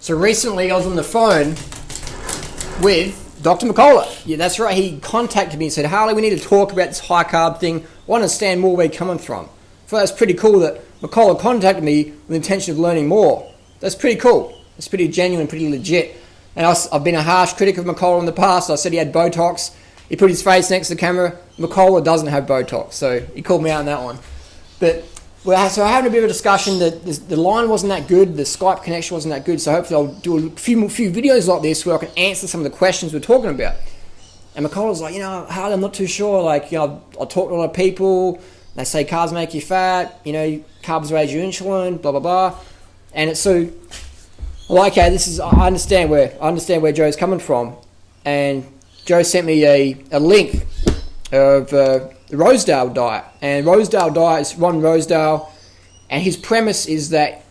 So recently I was on the phone with Dr. McCullough. Yeah, that's right. He contacted me and said, Harley, we need to talk about this high carb thing. I want to understand more where you're coming from. So that's pretty cool that McCullough contacted me with the intention of learning more. That's pretty cool. It's pretty genuine, pretty legit. And I've been a harsh critic of McCullough in the past. I said he had Botox. He put his face next to the camera. McCullough doesn't have Botox, so he called me out on that one. But so I had a bit of a discussion that the line wasn't that good, the Skype connection wasn't that good, so hopefully I'll do a few videos like this where I can answer some of the questions we're talking about. And McCullough's like, Harley, I'm not too sure. Like, I talk to a lot of people. They say carbs make you fat. Carbs raise your insulin. Blah blah blah. And it's so, well, okay, I understand where Joe's coming from, and Joe sent me a link of the Rosedale diet, and Rosedale diet is Ron Rosedale, and his premise is that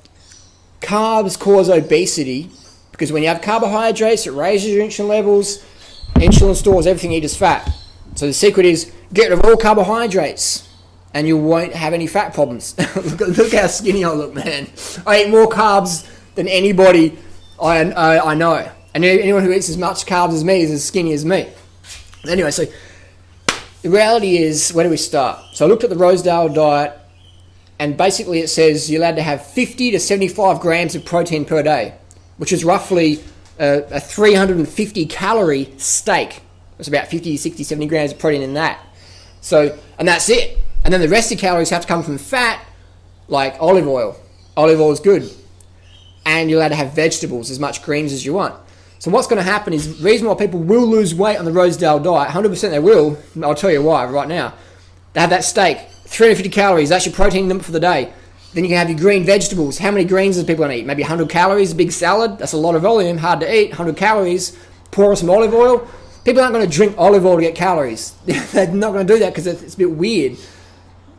carbs cause obesity because when you have carbohydrates, it raises your insulin levels. Insulin stores everything you eat as fat. So the secret is get rid of all carbohydrates, and you won't have any fat problems. look how skinny I look, man. I eat more carbs than anybody I know, and anyone who eats as much carbs as me is as skinny as me. Anyway, so the reality is, where do we start? So I looked at the Rosedale diet, and basically it says you're allowed to have 50 to 75 grams of protein per day, which is roughly a 350 calorie steak. There's about 50, 60, 70 grams of protein in that. So, and that's it. And then the rest of the calories have to come from fat, like olive oil. Olive oil is good. And you're allowed to have vegetables, as much greens as you want. So what's going to happen is the reason why people will lose weight on the Rosedale diet, 100% they will, I'll tell you why right now. They have that steak, 350 calories, that's your protein limit for the day. Then you can have your green vegetables. How many greens is people going to eat? Maybe 100 calories, a big salad. That's a lot of volume, hard to eat, 100 calories. Pour on some olive oil. People aren't going to drink olive oil to get calories. They're not going to do that because it's a bit weird.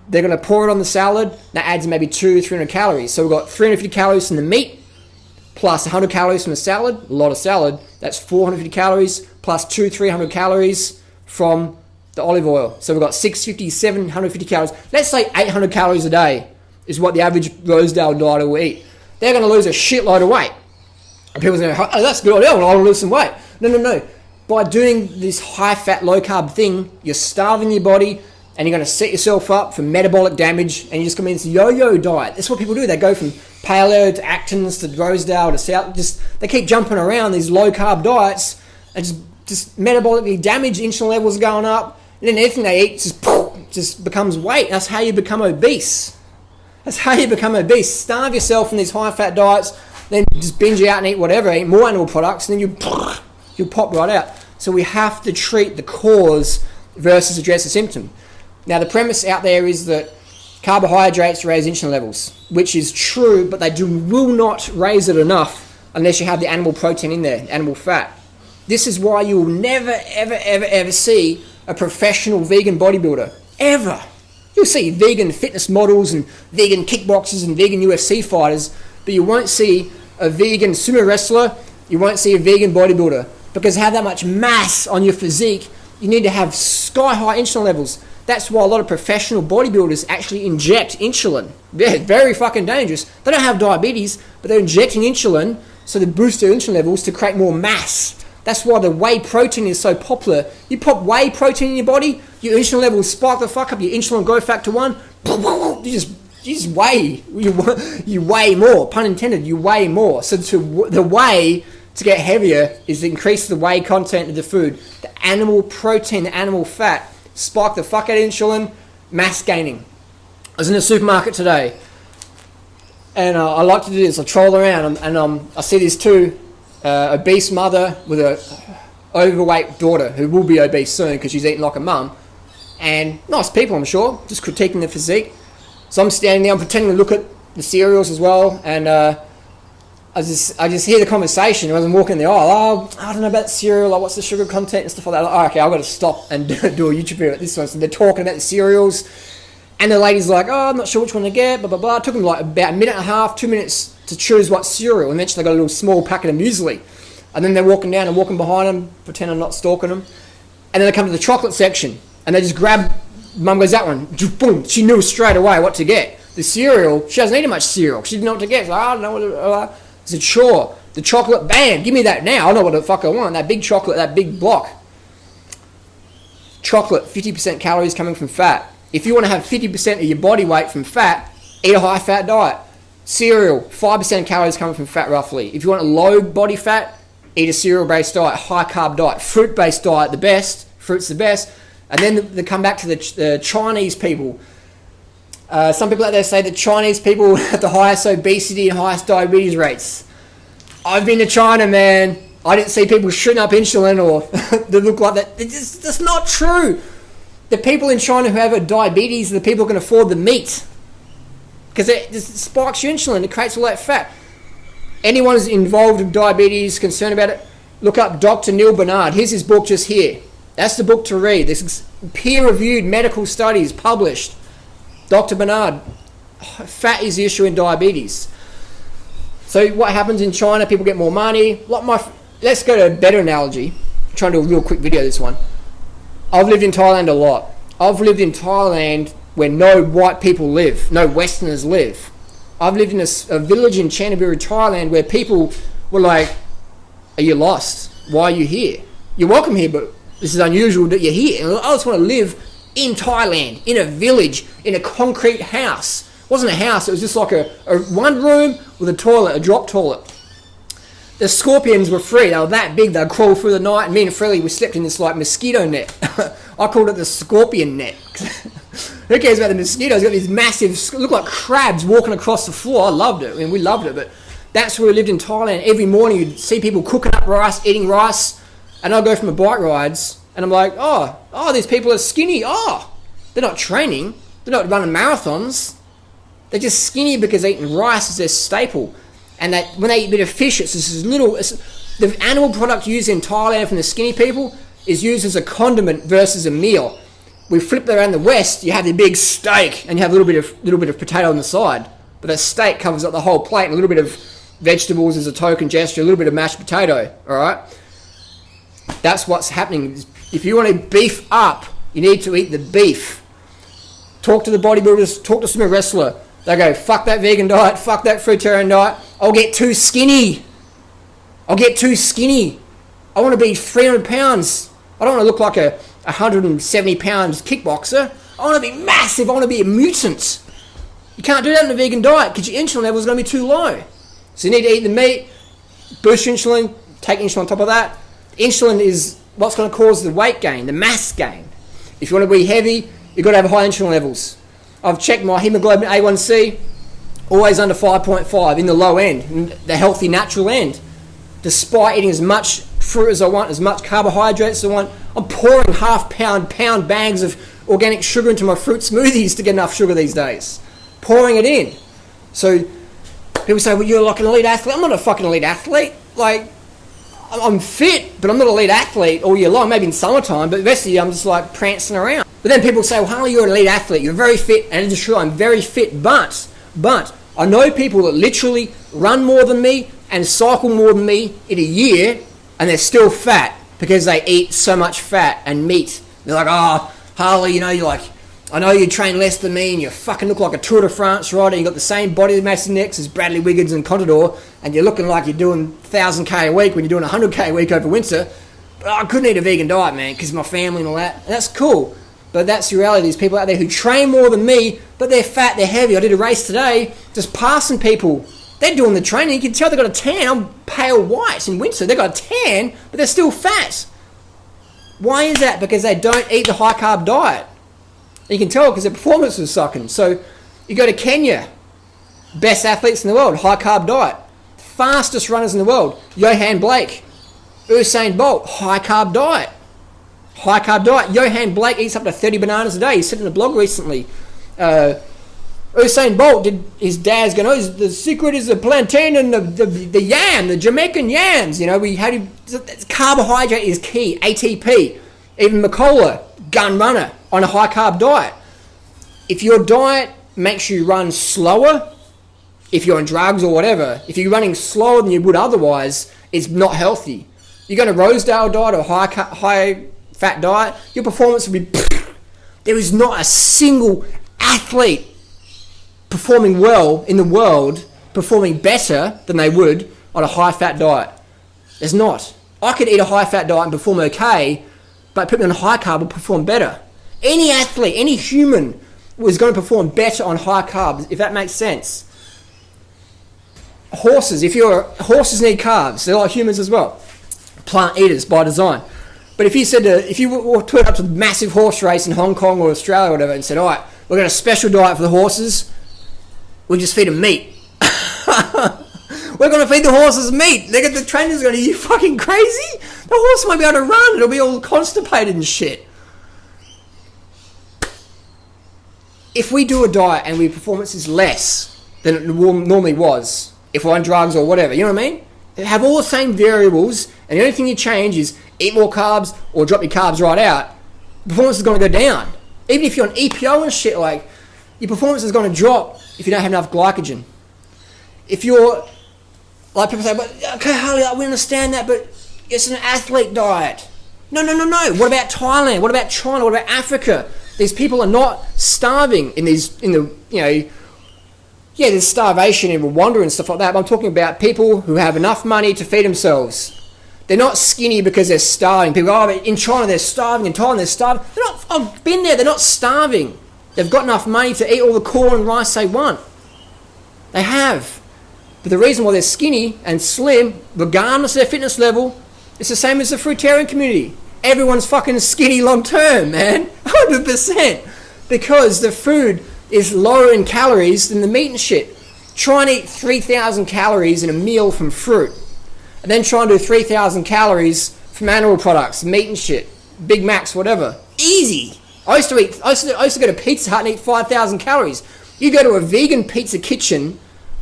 They're going to pour it on the salad. That adds maybe 200-300 calories. So we've got 350 calories from the meat, plus 100 calories from a salad, a lot of salad. That's 450 calories, plus 200-300 calories from the olive oil. So we've got 650, 750 calories. Let's say 800 calories a day is what the average Rosedale dieter will eat. They're going to lose a shitload of weight. And people say, oh, that's good, I want to lose some weight. No. By doing this high-fat, low-carb thing, you're starving your body, and you're going to set yourself up for metabolic damage, and you're just going to be this yo-yo diet. That's what people do. They go from paleo to Atkins to Rosedale to South. They keep jumping around these low-carb diets, and just metabolically damage. Insulin levels are going up, and then anything they eat just becomes weight. That's how you become obese. Starve yourself in these high-fat diets, then just binge out and eat whatever, eat more animal products, and then you'll pop right out. So we have to treat the cause versus address the symptom. Now, the premise out there is that carbohydrates raise insulin levels, which is true, but they will not raise it enough unless you have the animal protein in there, animal fat. This is why you will never, ever see a professional vegan bodybuilder. Ever. You'll see vegan fitness models and vegan kickboxers and vegan UFC fighters, but you won't see a vegan sumo wrestler, you won't see a vegan bodybuilder, because to have that much mass on your physique, you need to have sky-high insulin levels. That's why a lot of professional bodybuilders actually inject insulin. They're very fucking dangerous. They don't have diabetes, but they're injecting insulin so they boost their insulin levels to create more mass. That's why the whey protein is so popular. You pop whey protein in your body, your insulin levels spike the fuck up, your insulin growth factor 1, you just weigh. You weigh more, pun intended, you weigh more. So the way to get heavier is to increase the whey content of the food. The animal protein, the animal fat, spike the fuck out of insulin, mass gaining. I was in the supermarket today, and I like to do this. I troll around, and I see these two obese mother with a overweight daughter who will be obese soon because she's eating like a mum, and nice people, I'm sure, just critiquing their physique. So I'm standing there, I'm pretending to look at the cereals as well, and I just hear the conversation as I'm walking in the aisle. Oh, I don't know about the cereal, like what's the sugar content and stuff like that. Like, oh, okay, I've got to stop and do a YouTube video at this one. So they're talking about the cereals, and the lady's like, oh, I'm not sure which one to get, blah, blah, blah. It took them like about a minute and a half, 2 minutes to choose what cereal. And eventually they got a little small packet of muesli. And then they're walking down and walking behind them, pretend I'm not stalking them. And then they come to the chocolate section, and they just grab, Mum goes, that one, boom, she knew straight away what to get. The cereal, she hasn't eaten much cereal. She didn't know what to get. She's like, I don't know what to. I said, sure. The chocolate, bam, give me that now. I know what the fuck I want. That big chocolate, that big block. Chocolate, 50% calories coming from fat. If you want to have 50% of your body weight from fat, eat a high-fat diet. Cereal, 5% calories coming from fat roughly. If you want a low body fat, eat a cereal-based diet, high-carb diet. Fruit-based diet, the best. Fruit's the best. And then they come back to the Chinese people. Some people out there say that Chinese people have the highest obesity and highest diabetes rates. I've been to China, man. I didn't see people shooting up insulin or that look like that. That's not true. The people in China who have a diabetes are the people who can afford the meat. Because it spikes your insulin. It creates all that fat. Anyone who's involved in diabetes, concerned about it, look up Dr. Neil Barnard. Here's his book just here. That's the book to read. This is peer-reviewed medical studies published. Dr. Barnard, fat is the issue in diabetes. So what happens in China? People get more money. Let's go to a better analogy. I'm trying to do a real quick video, this one. I've lived in Thailand a lot. I've lived in Thailand where no white people live, no Westerners live. I've lived in a village in Chanthaburi, Thailand, where people were like, are you lost? Why are you here? You're welcome here, but this is unusual that you're here. And I just want to live in Thailand, in a village, in a concrete house. It wasn't a house, it was just like a one room with a toilet, a drop toilet. The scorpions were free. They were that big, they'd crawl through the night, and me and Freely, we slept in this like mosquito net. I called it the scorpion net. Who cares about the mosquitoes? Got these massive, look like crabs walking across the floor. I loved it. I mean, we loved it, but that's where we lived in Thailand. Every morning you'd see people cooking up rice, eating rice, and I'd go for my bike rides, and I'm like, oh, these people are skinny. Oh, they're not training. They're not running marathons. They're just skinny because they're eating rice as their staple. And that when they eat a bit of fish, it's this little... the animal product used in Thailand from the skinny people is used as a condiment versus a meal. We flip that around the West, you have the big steak, and you have a little bit of potato on the side. But that steak covers up the whole plate, and a little bit of vegetables as a token gesture, a little bit of mashed potato, all right? That's what's happening. If you want to beef up, you need to eat the beef. Talk to the bodybuilders, talk to some wrestler. They go, fuck that vegan diet, fuck that fruitarian diet. I'll get too skinny. I want to be 300 pounds. I don't want to look like a 170 pounds kickboxer. I want to be massive. I want to be a mutant. You can't do that in a vegan diet because your insulin level is going to be too low. So you need to eat the meat, boost your insulin, take insulin on top of that. Insulin is what's going to cause the weight gain, the mass gain. If you want to be heavy, you've got to have high insulin levels. I've checked my hemoglobin A1C, always under 5.5 in the low end, in the healthy natural end. Despite eating as much fruit as I want, as much carbohydrates as I want, I'm pouring pound bags of organic sugar into my fruit smoothies to get enough sugar these days. Pouring it in. So people say, well, you're like an elite athlete. I'm not a fucking elite athlete. Like, I'm fit, but I'm not an elite athlete all year long, maybe in summertime, but the rest of the year I'm just like prancing around. But then people say, well, Harley, you're an elite athlete. You're very fit, and it's true, I'm very fit, but I know people that literally run more than me and cycle more than me in a year, and they're still fat because they eat so much fat and meat. They're like, oh, Harley, you know, I know you train less than me and you fucking look like a Tour de France rider. You got the same body mass index as Bradley Wiggins and Contador, and you're looking like you're doing 1,000k a week when you're doing 100k a week over winter. But I couldn't eat a vegan diet, man, because of my family and all that. And that's cool. But that's the reality. There's people out there who train more than me, but they're fat, they're heavy. I did a race today, just passing people. They're doing the training. You can tell they've got a tan. I'm pale white in winter. They've got a tan, but they're still fat. Why is that? Because they don't eat the high-carb diet. And you can tell because their performance was sucking. So you go to Kenya, best athletes in the world, high-carb diet. Fastest runners in the world, Johan Blake, Usain Bolt, high-carb diet. High-carb diet. Johan Blake eats up to 30 bananas a day. He said in a blog recently. Usain Bolt, his dad's going, oh, the secret is the plantain and the yam, the Jamaican yams. You know, carbohydrate is key, ATP. Even Macola, gun runner, on a high-carb diet. If your diet makes you run slower, if you're on drugs or whatever, if you're running slower than you would otherwise, it's not healthy. You go to Rosedale diet or high-fat diet, your performance will be... There is not a single athlete performing well in the world, performing better than they would on a high-fat diet? There's not. I could eat a high-fat diet and perform okay, but put me on high-carb will perform better. Any athlete, any human was going to perform better on high carbs, if that makes sense. Horses need carbs. They're like humans as well. Plant eaters by design. But if you turned up to a massive horse race in Hong Kong or Australia or whatever and said, all right, we're going to a special diet for the horses, we just feed them meat. We're going to feed the horses meat. The trainers are going to, are you fucking crazy? The horse won't be able to run. It'll be all constipated and shit. If we do a diet and our performance is less than it normally was, if we're on drugs or whatever, you know what I mean? They have all the same variables, and the only thing you change is eat more carbs or drop your carbs right out, performance is going to go down. Even if you're on EPO and shit, like, your performance is going to drop if you don't have enough glycogen. If you're, like people say, but okay, Harley, we understand that, but it's an athlete diet. No. What about Thailand? What about China? What about Africa? These people are not starving there's starvation in Rwanda and stuff like that, but I'm talking about people who have enough money to feed themselves. They're not skinny because they're starving. People go, but in China they're starving, in Thailand they're starving. I've been there, they're not starving. They've got enough money to eat all the corn and rice they want. They have. But the reason why they're skinny and slim, regardless of their fitness level, it's the same as the Fruitarian community. Everyone's fucking skinny long term, man. 100%. Because the food is lower in calories than the meat and shit. Try and eat 3,000 calories in a meal from fruit. And then try and do 3,000 calories from animal products, meat and shit. Big Macs, whatever. Easy. I used to go to Pizza Hut and eat 5,000 calories. You go to a vegan pizza kitchen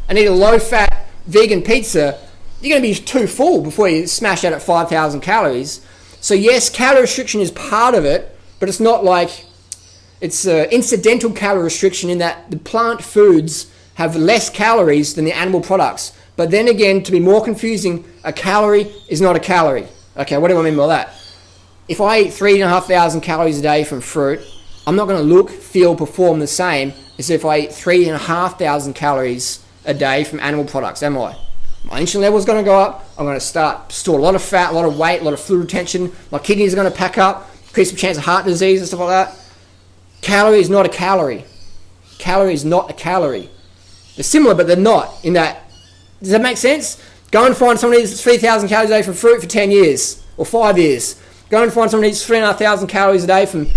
and eat a low-fat vegan pizza, you're going to be too full before you smash out at 5,000 calories. So yes, calorie restriction is part of it, but it's not like it's incidental calorie restriction in that the plant foods have less calories than the animal products. But then again, to be more confusing, a calorie is not a calorie. Okay, what do I mean by that? If I eat 3,500 calories a day from fruit, I'm not going to look, feel, perform the same as if I eat 3,500 calories a day from animal products, am I? My insulin level is going to go up. I'm going to store a lot of fat, a lot of weight, a lot of fluid retention. My kidneys are going to pack up, increase the chance of heart disease and stuff like that. Calorie is not a calorie. Calorie is not a calorie. They're similar, but they're not in that. Does that make sense? Go and find someone who eats 3,000 calories a day from fruit for 10 years or 5 years. Go and find someone who eats 3,500 calories a day from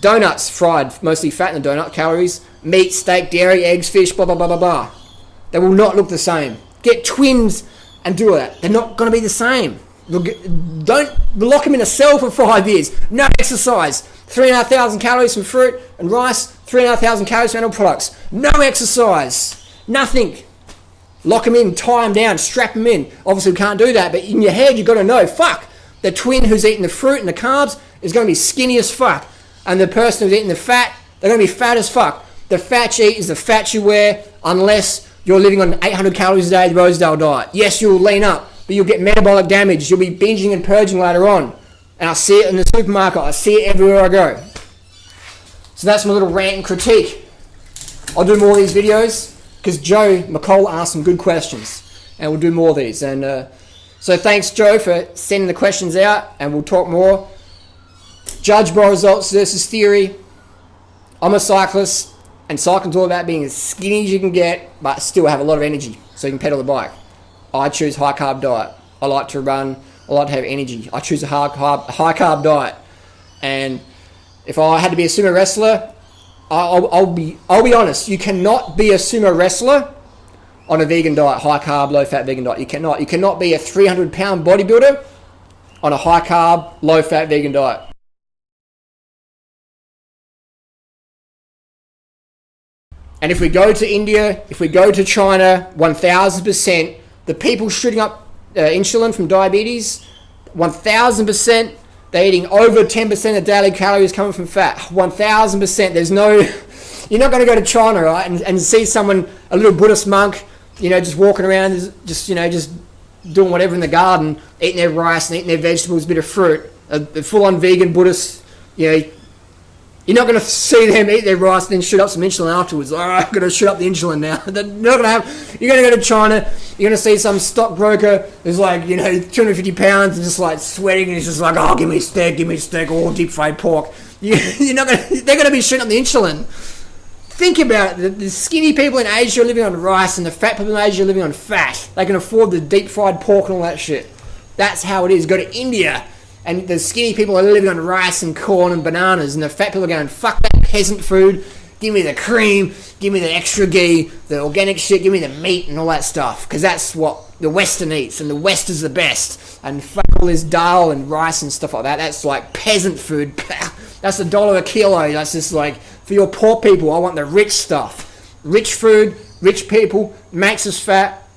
donuts, fried, mostly fat in the donut calories, meat, steak, dairy, eggs, fish, blah, blah, blah, blah, blah. They will not look the same. Get twins and do that. They're not going to be the same. Don't lock them in a cell for 5 years. No exercise. 3,500 calories from fruit and rice, 3,500 calories from animal products. No exercise. Nothing. Lock them in, tie them down, strap them in. Obviously we can't do that, but in your head you've got to know, fuck, the twin who's eating the fruit and the carbs is going to be skinny as fuck. And the person who's eating the fat, they're going to be fat as fuck. The fat you eat is the fat you wear unless you're living on 800 calories a day, the Rosedale diet. Yes, you'll lean up, but you'll get metabolic damage. You'll be binging and purging later on. And I see it in the supermarket. I see it everywhere I go. So that's my little rant and critique. I'll do more of these videos because Joe McCall asked some good questions. And we'll do more of these. And so thanks, Joe, for sending the questions out. And we'll talk more. Judge by results versus theory. I'm a cyclist. And cycling's all about being as skinny as you can get, but still have a lot of energy, so you can pedal the bike. I choose high carb diet. I like to run. I like to have energy. I choose a high carb diet. And if I had to be a sumo wrestler, I'll be honest. You cannot be a sumo wrestler on a vegan diet, high carb, low fat vegan diet. You cannot. You cannot be a 300-pound bodybuilder on a high carb, low fat vegan diet. And if we go to India, if we go to China, 1,000%, the people shooting up insulin from diabetes, 1,000%, they're eating over 10% of daily calories coming from fat. 1,000%. There's no, you're not going to go to China, right, and see someone, a little Buddhist monk, just walking around, just doing whatever in the garden, eating their rice and eating their vegetables, a bit of fruit, a full-on vegan Buddhist, You're not going to see them eat their rice and then shoot up some insulin afterwards. All right, I'm going to shoot up the insulin now. They're not going to have. You're going to go to China. You're going to see some stockbroker who's like, 250 pounds and just like sweating, and he's just like, oh, give me steak, all deep fried pork. You're not going to. They're going to be shooting up the insulin. Think about it. The skinny people in Asia are living on rice, and the fat people in Asia are living on fat. They can afford the deep fried pork and all that shit. That's how it is. Go to India. And the skinny people are living on rice and corn and bananas, and the fat people are going, fuck that peasant food, give me the cream, give me the extra ghee, the organic shit, give me the meat and all that stuff, because that's what the Western eats, and the West is the best, and fuck all this dal and rice and stuff like that. That's like peasant food. That's $1 a kilo. That's just like, for your poor people, I want the rich stuff. Rich food, rich people, makes us fat.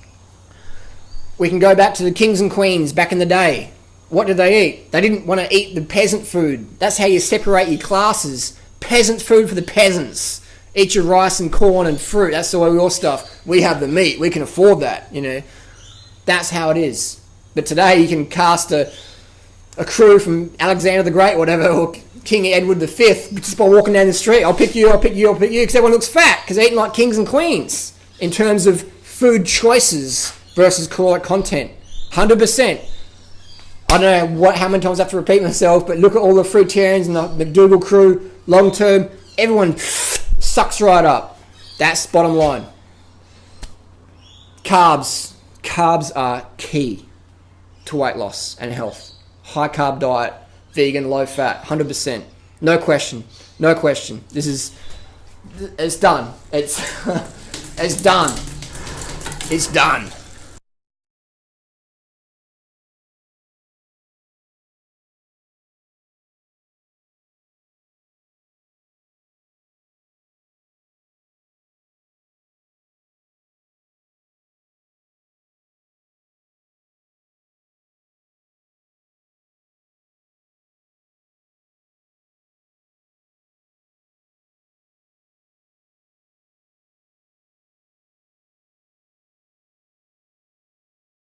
We can go back to the kings and queens back in the day. What did they eat? They didn't want to eat the peasant food. That's how you separate your classes. Peasant food for the peasants. Eat your rice and corn and fruit. That's the way we all stuff. We have the meat. We can afford that, That's how it is. But today you can cast a crew from Alexander the Great, whatever, or King Edward V, just by walking down the street. I'll pick you, because everyone looks fat, because they're eating like kings and queens in terms of food choices versus caloric content. 100%. I don't know how many times I have to repeat myself, but look at all the Fruitarians and the McDougall crew, Longterm, everyone sucks right up. That's bottom line. Carbs are key to weight loss and health. High carb diet, vegan, low fat, 100%. No question. It's done. It's done.